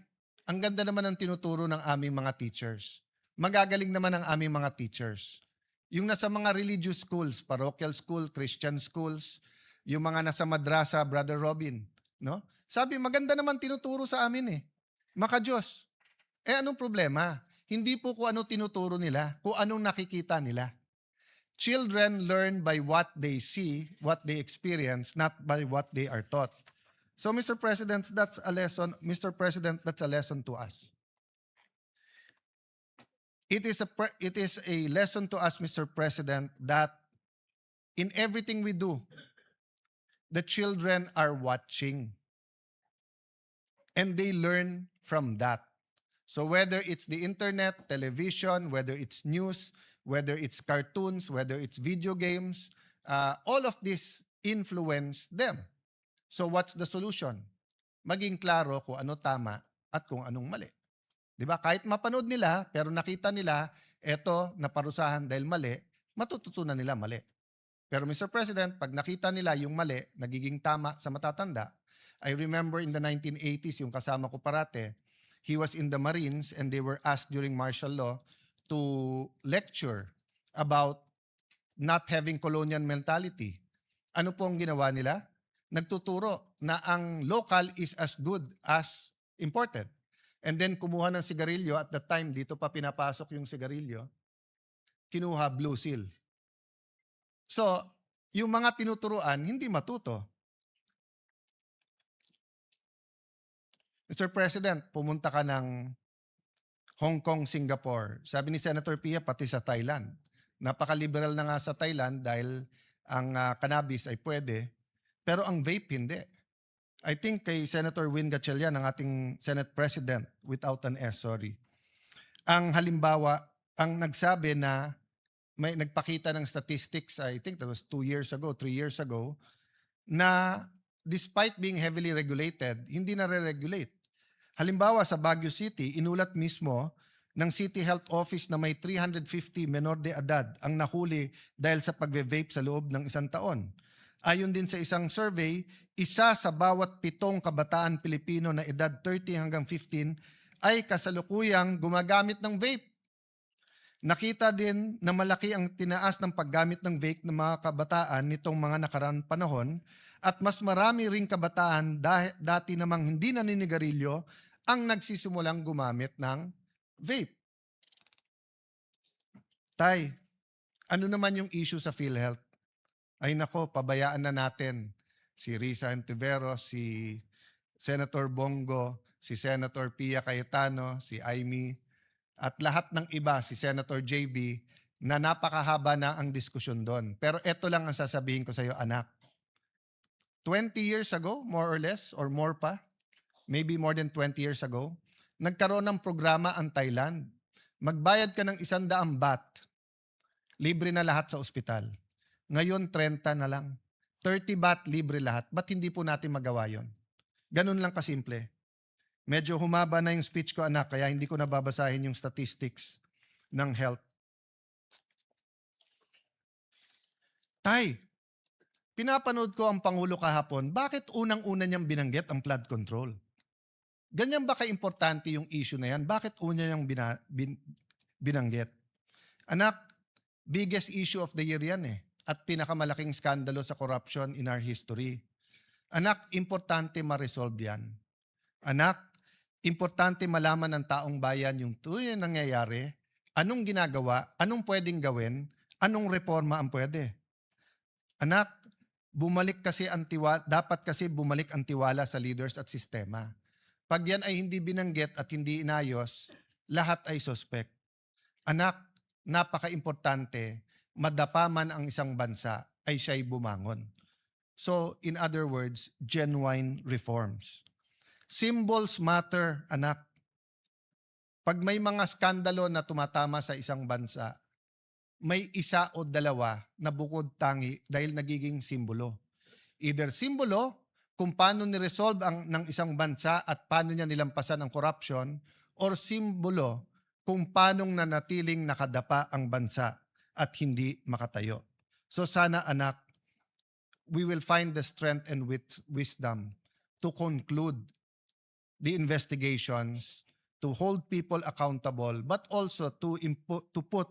Speaker 1: ang ganda naman ng tinuturo ng aming mga teachers. Magagaling naman ang aming mga teachers. Yung nasa mga religious schools, parochial school, Christian schools, yung mga nasa madrasa, Brother Robin, no? Sabi, maganda naman tinuturo sa amin eh. Maka-Diyos. Anong problema? Hindi po kung ano tinuturo nila, kung anong nakikita nila. Children learn by what they see, what they experience, not by what they are taught. So, Mr. President, that's a lesson. Mr. President, that's a lesson to us. It is a lesson to us, Mr. President, that in everything we do, the children are watching. And they learn from that. So whether it's the internet, television, whether it's news, whether it's cartoons, whether it's video games, all of this influence them. So what's the solution? Maging klaro kung ano tama at kung anong mali. Di ba? Kahit mapanood nila, pero nakita nila, eto, naparusahan dahil mali, matututunan nila mali. Pero Mr. President, pag nakita nila yung mali, nagiging tama sa matatanda, I remember in the 1980s, yung kasama ko parate, he was in the Marines and they were asked during martial law to lecture about not having colonial mentality. Ano po ang ginawa nila? Nagtuturo na ang local is as good as imported. And then kumuha ng sigarilyo, at that time, dito pa pinapasok yung sigarilyo, kinuha Blue Seal. So, yung mga tinuturuan, hindi matuto. Mr. President, pumunta ka ng Hong Kong, Singapore. Sabi ni Senator Pia, pati sa Thailand. Napaka-liberal na nga sa Thailand dahil ang cannabis ay pwede, pero ang vape hindi. I think kay Senator Win Gatchalian, ang ating Senate President, without an S, sorry. Ang halimbawa, ang nagsabi na may nagpakita ng statistics, I think that was 2 years ago, 3 years ago, na despite being heavily regulated, hindi na re-regulate. Halimbawa sa Baguio City, inulat mismo ng City Health Office na may 350 menor de edad ang nahuli dahil sa pagve-vape sa loob ng 1 taon. Ayon din sa isang survey, 1 sa bawat 7 kabataan Pilipino na edad 30 hanggang 15 ay kasalukuyang gumagamit ng vape. Nakita din na malaki ang tinaas ng paggamit ng vape ng mga kabataan nitong mga nakaraang panahon at mas marami ring kabataan dati namang hindi naninigarilyo ang nagsisimulang gumamit ng vape. Tay, ano naman yung issue sa PhilHealth? Ay nako, pabayaan na natin si Risa Antiveros, si Senator Bongo, si Senator Pia Cayetano, si Aimee, at lahat ng iba, si Senator JB, na napakahaba na ang diskusyon doon. Pero ito lang ang sasabihin ko sa iyo, anak. 20 years ago, more or less, or more pa, maybe more than 20 years ago, nagkaroon ng programa ang Thailand. Magbayad ka ng 100 baht, libre na lahat sa ospital. Ngayon, 30 na lang. 30 baht, libre lahat. Ba't hindi po natin magawa yon? Ganun lang kasimple. Medyo humaba na yung speech ko, anak, kaya hindi ko nababasahin yung statistics ng health. Tay, pinapanood ko ang Pangulo kahapon, bakit unang-una niyang binanggit ang flood control? Ganyan ba ka-importante yung issue na yan? Bakit una niyang binanggit. Anak, biggest issue of the year yan eh. At pinakamalaking skandalo sa corruption in our history. Anak, importante ma-resolve yan. Anak, importante malaman ng taong bayan yung tunay na nangyayari, anong ginagawa, anong pwedeng gawin, anong reforma ang pwede. Anak, dapat kasi bumalik ang tiwala sa leaders at sistema. Pag yan ay hindi binanggit at hindi inayos, lahat ay suspect. Anak, napaka-importante, madapa man ang isang bansa, ay siya'y bumangon. So, in other words, genuine reforms. Symbols matter, anak. Pag may mga skandalo na tumatama sa isang bansa, may isa o dalawa na bukod tangi dahil nagiging simbolo. Either simbolo kung paano ni-resolve ng isang bansa at paano niya nilampasan ang corruption, or simbolo kung paano nanatiling nakadapa ang bansa at hindi makatayo. So sana anak, we will find the strength and wisdom to conclude the investigations, to hold people accountable, but also to put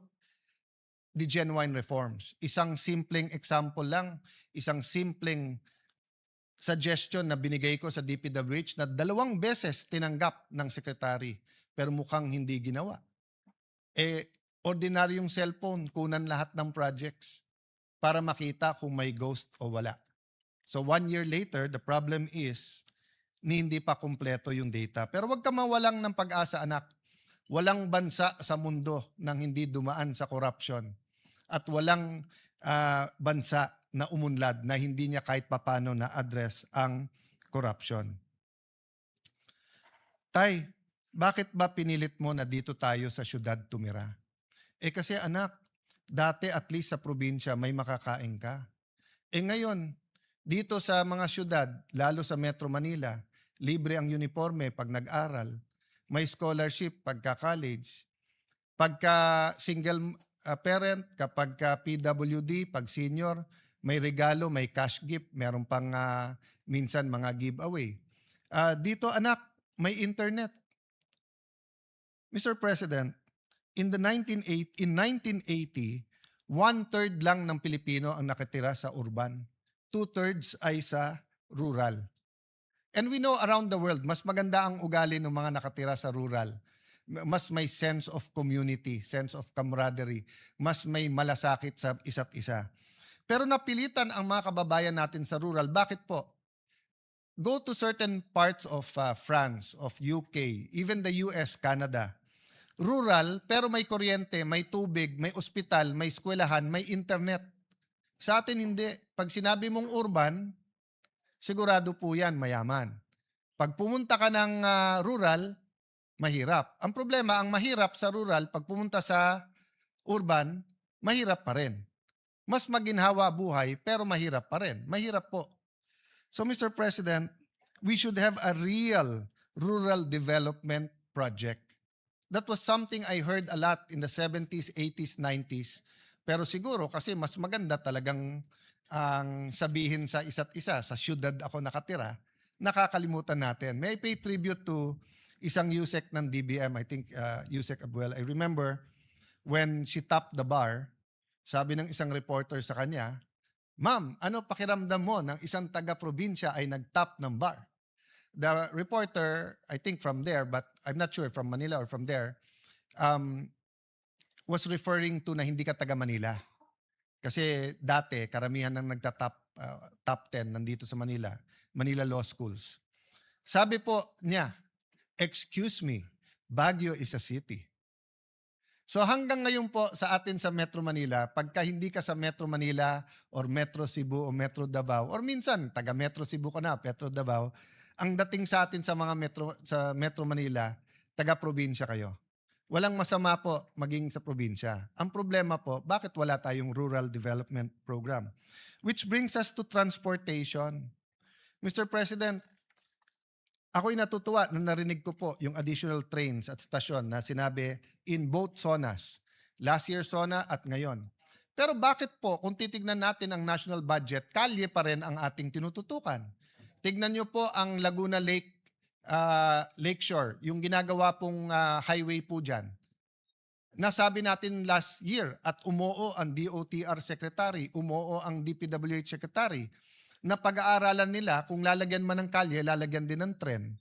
Speaker 1: the genuine reforms. Isang simpleng example lang, isang simpleng suggestion na binigay ko sa DPWH na 2 beses tinanggap ng secretary pero mukhang hindi ginawa. Ordinaryong cellphone, kunan lahat ng projects para makita kung may ghost o wala. So 1 year later, the problem is hindi pa kumpleto yung data. Pero wag ka mawalang ng pag-asa, anak. Walang bansa sa mundo nang hindi dumaan sa corruption. At walang bansa na umunlad na hindi niya kahit papano na-address ang corruption. Tay, bakit ba pinilit mo na dito tayo sa syudad tumira? Kasi anak, dati at least sa probinsya may makakain ka. Ngayon, dito sa mga syudad, lalo sa Metro Manila, libre ang uniforme pag nag-aral, may scholarship pagka college, pagka single parent, kapag ka PWD, pag senior, may regalo, may cash gift, meron pang minsan mga giveaway. Dito anak, may internet. Mr. President, in 1980, 1/3 lang ng Pilipino ang nakatira sa urban. 2/3 ay sa rural. And we know around the world, mas maganda ang ugali ng mga nakatira sa rural. Mas may sense of community, sense of camaraderie. Mas may malasakit sa isa't isa. Pero napilitan ang mga kababayan natin sa rural. Bakit po? Go to certain parts of France, of UK, even the US, Canada. Rural, pero may kuryente, may tubig, may ospital, may eskwelahan, may internet. Sa atin hindi. Pag sinabi mong urban, sigurado po yan, mayaman. Pag pumunta ka ng rural, mahirap. Ang problema, ang mahirap sa rural, pag pumunta sa urban, mahirap pa rin. Mas maginhawa buhay, pero mahirap pa rin. Mahirap po. So, Mr. President, we should have a real rural development project. That was something I heard a lot in the 70s, 80s, 90s. Pero siguro kasi mas maganda talagang ang sabihin sa isa't isa, sa syudad ako nakatira, nakakalimutan natin. May I pay tribute to isang USEC ng DBM, I think USEC Abuel. I remember when she topped the bar, sabi ng isang reporter sa kanya, "Ma'am, ano pakiramdam mo ng isang taga-probinsya ay nag-top ng bar?" The reporter, I think from there, but I'm not sure from Manila or from there, was referring to na hindi ka taga Manila. Kasi dati, karamihan ng top 10 nandito sa Manila, Manila Law Schools. Sabi po niya, "Excuse me, Baguio is a city." So hanggang ngayon po sa atin sa Metro Manila, pagka hindi ka sa Metro Manila or Metro Cebu o Metro Davao, or minsan taga Metro Cebu ka na, Metro Davao, ang dating sa atin sa mga Metro Manila, taga-probinsya kayo. Walang masama po maging sa probinsya. Ang problema po, bakit wala tayong rural development program? Which brings us to transportation. Mr. President, ako'y natutuwa na narinig ko po yung additional trains at stasyon na sinabi in both zonas. Last year zona at ngayon. Pero bakit po, kung titignan natin ang national budget, kalye pa rin ang ating tinututukan? Tignan nyo po ang Laguna Lakeshore, yung ginagawa pong highway po dyan. nasabi natin last year at umuo ang DOTR Secretary, umuo ang DPWH Secretary, na pag-aaralan nila kung lalagyan man ng kalye, lalagyan din ng tren.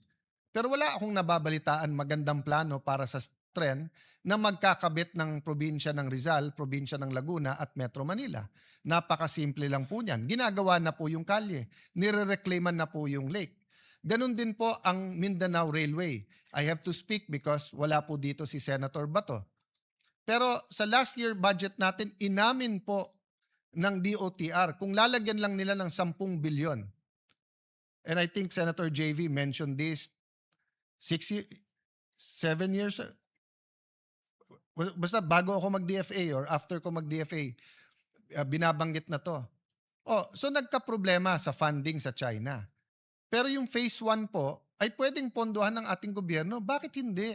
Speaker 1: Pero wala akong nababalitaan magandang plano para sa tren na magkakabit ng probinsya ng Rizal, probinsya ng Laguna at Metro Manila. Napakasimple lang po niyan. Ginagawa na po yung kalye. Nire-reclaiman na po yung lake. Ganon din po ang Mindanao Railway. I have to speak because wala po dito si Senator Bato. Pero sa last year budget natin, inamin po ng DOTR kung lalagyan lang nila ng 10 bilyon. And I think Senator JV mentioned this 7 years, basta bago ako mag-DFA or after ko mag-DFA, binabanggit na to. So nagka-problema sa funding sa China. Pero yung phase 1 po ay pwedeng pondohan ng ating gobyerno. Bakit hindi?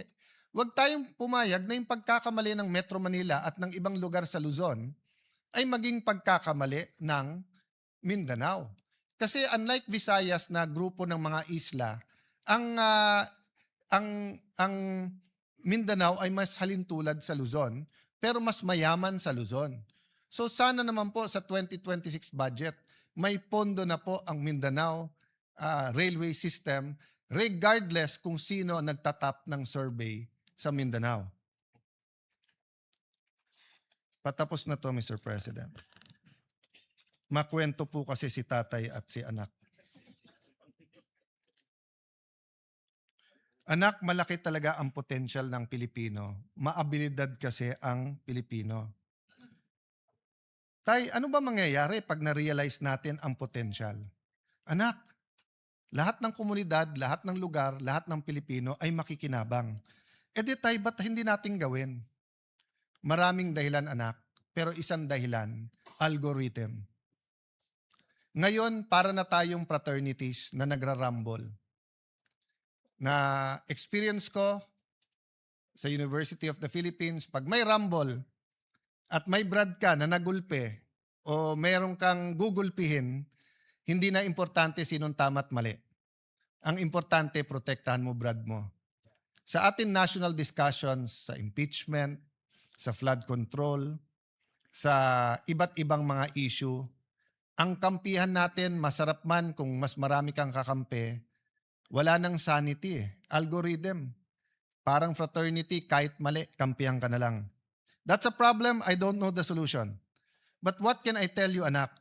Speaker 1: Huwag tayong pumayag na yung pagkakamali ng Metro Manila at ng ibang lugar sa Luzon ay maging pagkakamali ng Mindanao. Kasi unlike Visayas na grupo ng mga isla, ang Mindanao ay mas halintulad sa Luzon, pero mas mayaman sa Luzon. So sana naman po sa 2026 budget, may pondo na po ang Mindanao railway system regardless kung sino nagtatap ng survey sa Mindanao. Patapos na to, Mr. President. Makwento po kasi si tatay at si anak. Anak, malaki talaga ang potential ng Pilipino. Maabilidad kasi ang Pilipino. Tay, ano ba mangyayari pag na-realize natin ang potential? Anak, lahat ng komunidad, lahat ng lugar, lahat ng Pilipino ay makikinabang. E di tay, ba't hindi natin gawin? Maraming dahilan, anak, pero isang dahilan, algorithm. Ngayon, para na tayong fraternities na nagrarumble. Na experience ko sa University of the Philippines, pag may rumble at may brad ka na nagulpe o mayroon kang gugulpihin, hindi na importante sinong tama at mali. Ang importante, protektahan mo brad mo. Sa ating national discussions, sa impeachment, sa flood control, sa iba't ibang mga issue, ang kampihan natin, masarap man kung mas marami kang kakampi, wala nang sanity eh. Algorithm. Parang fraternity, kahit mali, kampihan ka na lang. That's a problem, I don't know the solution. But what can I tell you, anak?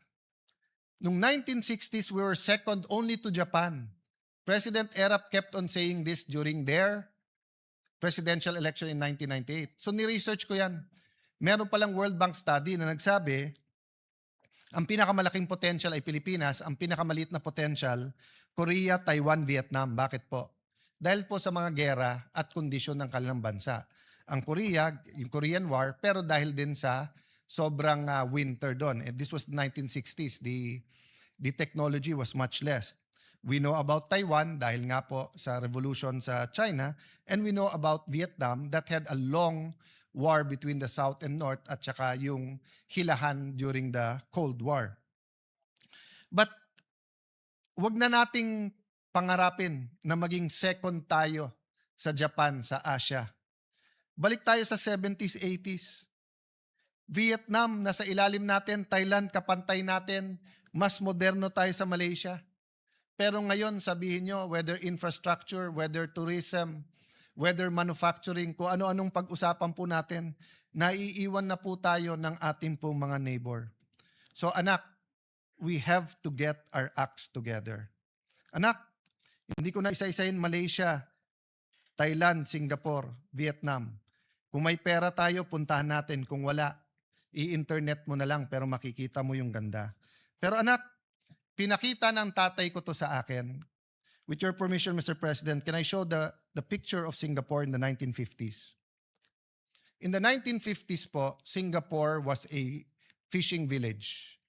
Speaker 1: Noong 1960s, we were second only to Japan. President Erap kept on saying this during their presidential election in 1998. So ni-research ko yan. Meron palang World Bank study na nagsabi, ang pinakamalaking potential ay Pilipinas, ang pinakamaliit na potential, Korea, Taiwan, Vietnam. Bakit po? Dahil po sa mga gera at kondisyon ng kanilang bansa. Ang Korea, yung Korean War, pero dahil din sa sobrang winter doon. And this was the 1960s. The technology was much less. We know about Taiwan dahil nga po sa revolution sa China, and we know about Vietnam that had a long war between the South and North at saka yung hilahan during the Cold War. But wag na nating pangarapin na maging second tayo sa Japan, sa Asia. Balik tayo sa 70s, 80s. Vietnam, nasa ilalim natin. Thailand, kapantay natin. Mas moderno tayo sa Malaysia. Pero ngayon, sabihin nyo, whether infrastructure, whether tourism, whether manufacturing, kung ano-anong pag-usapan po natin, naiiwan na po tayo ng ating pong mga neighbor. So anak, we have to get our acts together. Anak, hindi ko na isa-isahin Malaysia, Thailand, Singapore, Vietnam. Kung may pera tayo, puntahan natin. Kung wala, i-internet mo na lang pero makikita mo yung ganda. Pero anak, pinakita ng tatay ko to sa akin. With your permission, Mr. President, can I show the picture of Singapore in the 1950s? In the 1950s po, Singapore was a fishing village.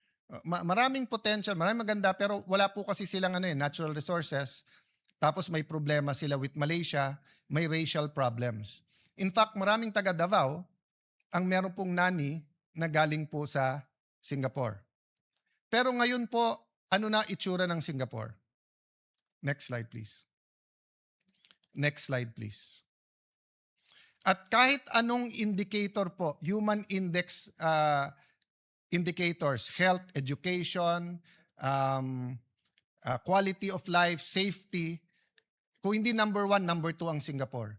Speaker 1: Maraming potential, maraming maganda, pero wala po kasi silang natural resources. Tapos may problema sila with Malaysia, may racial problems. In fact, maraming taga Davao ang meron pong nani na galing po sa Singapore. Pero ngayon po, ano na itsura ng Singapore? Next slide, please. Next slide, please. At kahit anong indicator po, human index indicators, health, education, quality of life, safety, kung hindi number 1, number 2 ang Singapore.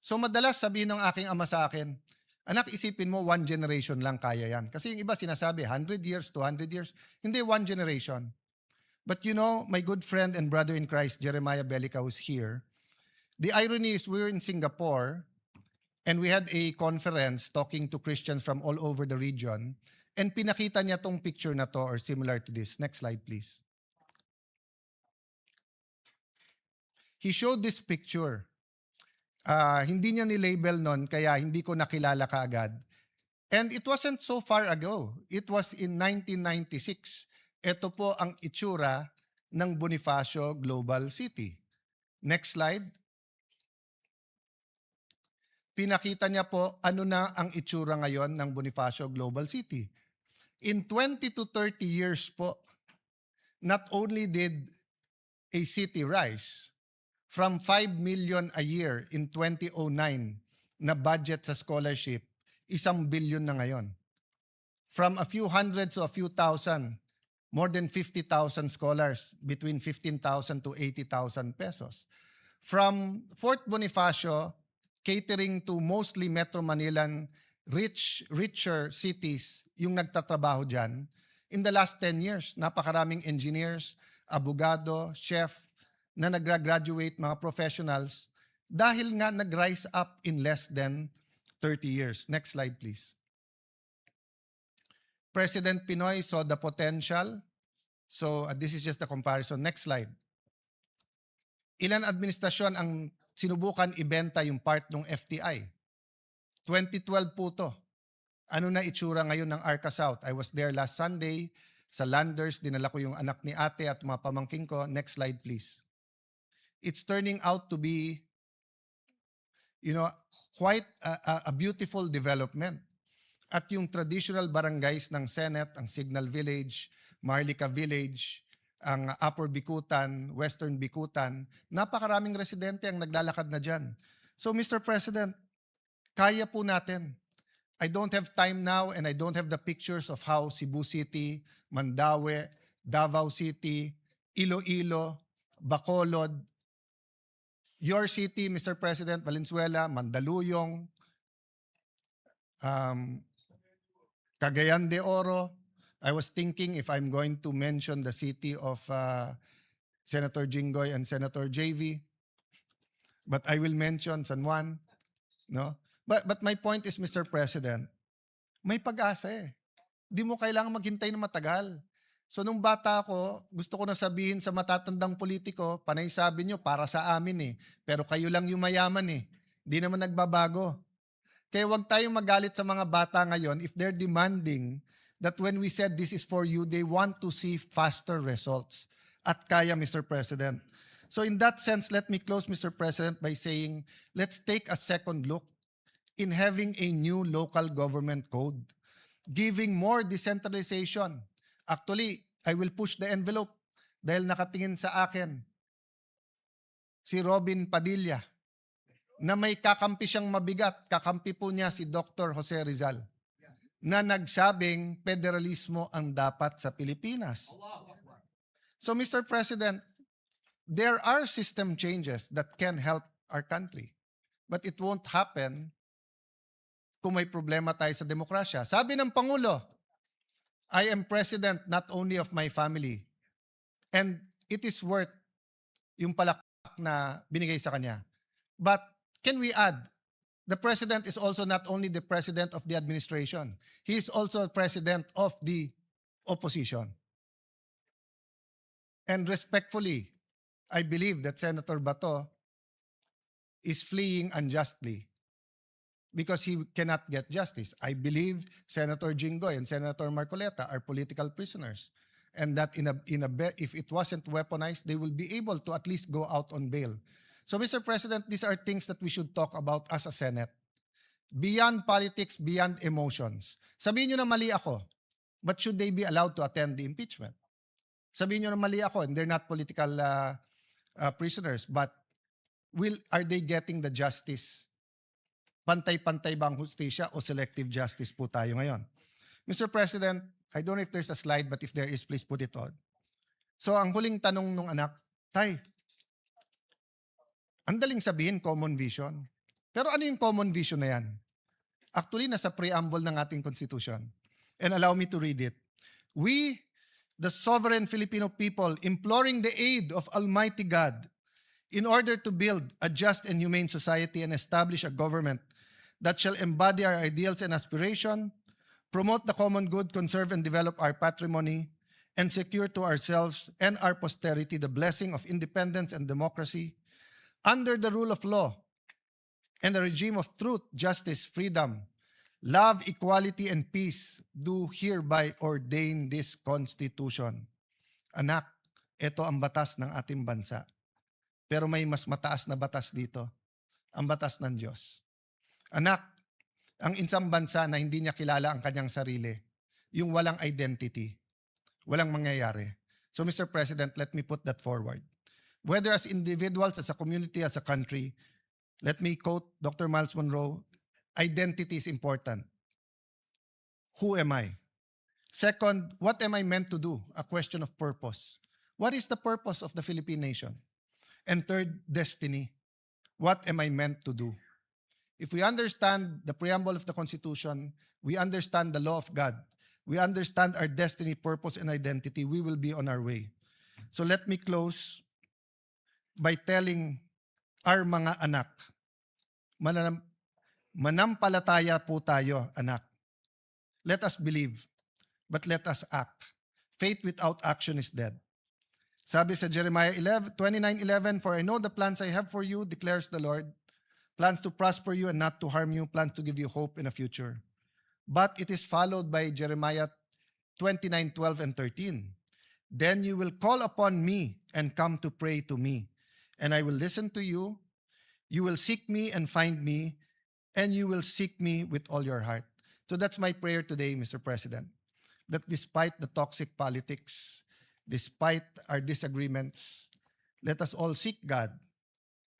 Speaker 1: So madalas sabihin ng aking ama sa akin, anak, isipin mo, 1 generation lang kaya yan. Kasi yung iba sinasabi, 100 years, 200 years. Hindi, 1 generation. But you know, my good friend and brother in Christ, Jeremiah Belica, who's here, the irony is we were in Singapore and we had a conference talking to Christians from all over the region, and pinakita niya tong picture na to or similar to this. Next slide, please. He showed this picture. Hindi niya ni-label nun, kaya hindi ko nakilala kaagad. And it wasn't so far ago. It was in 1996. Ito po ang itsura ng Bonifacio Global City. Next slide. Pinakita niya po ano na ang itsura ngayon ng Bonifacio Global City. In 20 to 30 years po, not only did a city rise from 5 million a year in 2009 na budget sa scholarship, 1 billion na ngayon. From a few hundreds to a few thousand, more than 50,000 scholars, between 15,000 to 80,000 pesos. From Fort Bonifacio, catering to mostly Metro Manilan, richer cities, yung nagtatrabaho dyan, in the last 10 years, napakaraming engineers, abogado, chef, na nag-graduate, mga professionals, dahil nga nag-rise up in less than 30 years. Next slide, please. President Pinoy saw the potential. So this is just the comparison. Next slide. Ilan administrasyon ang sinubukan ibenta yung part ng FTI? 2012 po to. Ano na itsura ngayon ng Arca South? I was there last Sunday sa Landers. Dinala ko yung anak ni ate at mga pamangking ko. Next slide, please. It's turning out to be, quite a beautiful development. At yung traditional barangays ng Senate, ang Signal Village, Marlica Village, ang Upper Bikutan, Western Bikutan, napakaraming residente ang naglalakad na dyan. So Mr. President, kaya po natin. I don't have time now and I don't have the pictures of how Cebu City, Mandaue, Davao City, Iloilo, Bacolod, your city, Mr. President, Valenzuela, Mandaluyong, Cagayan de Oro. I was thinking if I'm going to mention the city of Senator Jinggoy and Senator JV, but I will mention San Juan. No? But my point is, Mr. President, may pag-asa eh. Di mo kailangan maghintay na matagal. So nung bata ako, gusto ko na sabihin sa matatandang politiko, panay sabi nyo, para sa amin eh. Pero kayo lang yung mayaman eh. Di naman nagbabago. Kaya wag tayong magalit sa mga bata ngayon if they're demanding that when we said this is for you, they want to see faster results. At kaya, Mr. President. So in that sense, let me close, Mr. President, by saying, let's take a second look in having a new local government code, giving more decentralization. Actually, I will push the envelope dahil nakatingin sa akin si Robin Padilla, na may kakampi siyang mabigat. Kakampi po niya si Dr. Jose Rizal, na nagsabing federalismo ang dapat sa Pilipinas. So Mr. President, there are system changes that can help our country. But it won't happen kung may problema tayo sa demokrasya. Sabi ng Pangulo, I am president not only of my family. And it is worth yung palakpak na binigay sa kanya. But can we add, the president is also not only the president of the administration, he is also president of the opposition. And respectfully, I believe that Senator Bato is fleeing unjustly because he cannot get justice. I believe Senator Jinggoy and Senator Marcoleta are political prisoners, and that if it wasn't weaponized, they will be able to at least go out on bail. So, Mr. President, these are things that we should talk about as a Senate. Beyond politics, beyond emotions. Sabihin nyo na mali ako, but should they be allowed to attend the impeachment? Sabihin nyo na mali ako, and they're not political prisoners, but are they getting the justice pantay-pantay ba ang hustisya o selective justice po tayo ngayon? Mr. President, I don't know if there's a slide, but if there is, please put it on. So ang huling tanong nung anak, Tay, ang daling sabihin common vision. Pero ano yung common vision na yan? Actually, nasa preamble ng ating Constitution. And allow me to read it. We, the sovereign Filipino people, imploring the aid of Almighty God in order to build a just and humane society and establish a government that shall embody our ideals and aspiration, promote the common good, conserve and develop our patrimony, and secure to ourselves and our posterity the blessing of independence and democracy under the rule of law and a regime of truth, justice, freedom, love, equality, and peace, do hereby ordain this Constitution. Anak, ito ang batas ng ating bansa. Pero may mas mataas na batas dito, ang batas ng Diyos. Anak, ang isang bansa na hindi niya kilala ang kanyang sarili, yung walang identity, walang mangyayari. So Mr. President, let me put that forward. Whether as individuals, as a community, as a country, let me quote Dr. Miles Monroe, identity is important. Who am I? Second, what am I meant to do? A question of purpose. What is the purpose of the Philippine nation? And third, destiny. What am I meant to do? If we understand the preamble of the Constitution, we understand the law of God, we understand our destiny, purpose, and identity, we will be on our way. So let me close by telling our mga anak, manampalataya po tayo, anak. Let us believe, but let us act. Faith without action is dead. Sabi sa Jeremiah 29:11, for I know the plans I have for you, declares the Lord, plans to prosper you and not to harm you, plans to give you hope in a future. But it is followed by Jeremiah 29:12 and 13. Then you will call upon me and come to pray to me, and I will listen to you. You will seek me and find me, and you will seek me with all your heart. So that's my prayer today, Mr. President, that despite the toxic politics, despite our disagreements, let us all seek God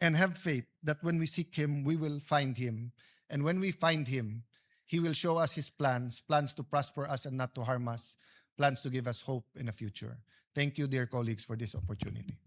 Speaker 1: and have faith that when we seek Him, we will find Him. And when we find Him, He will show us His plans, plans to prosper us and not to harm us, plans to give us hope in the future. Thank you, dear colleagues, for this opportunity.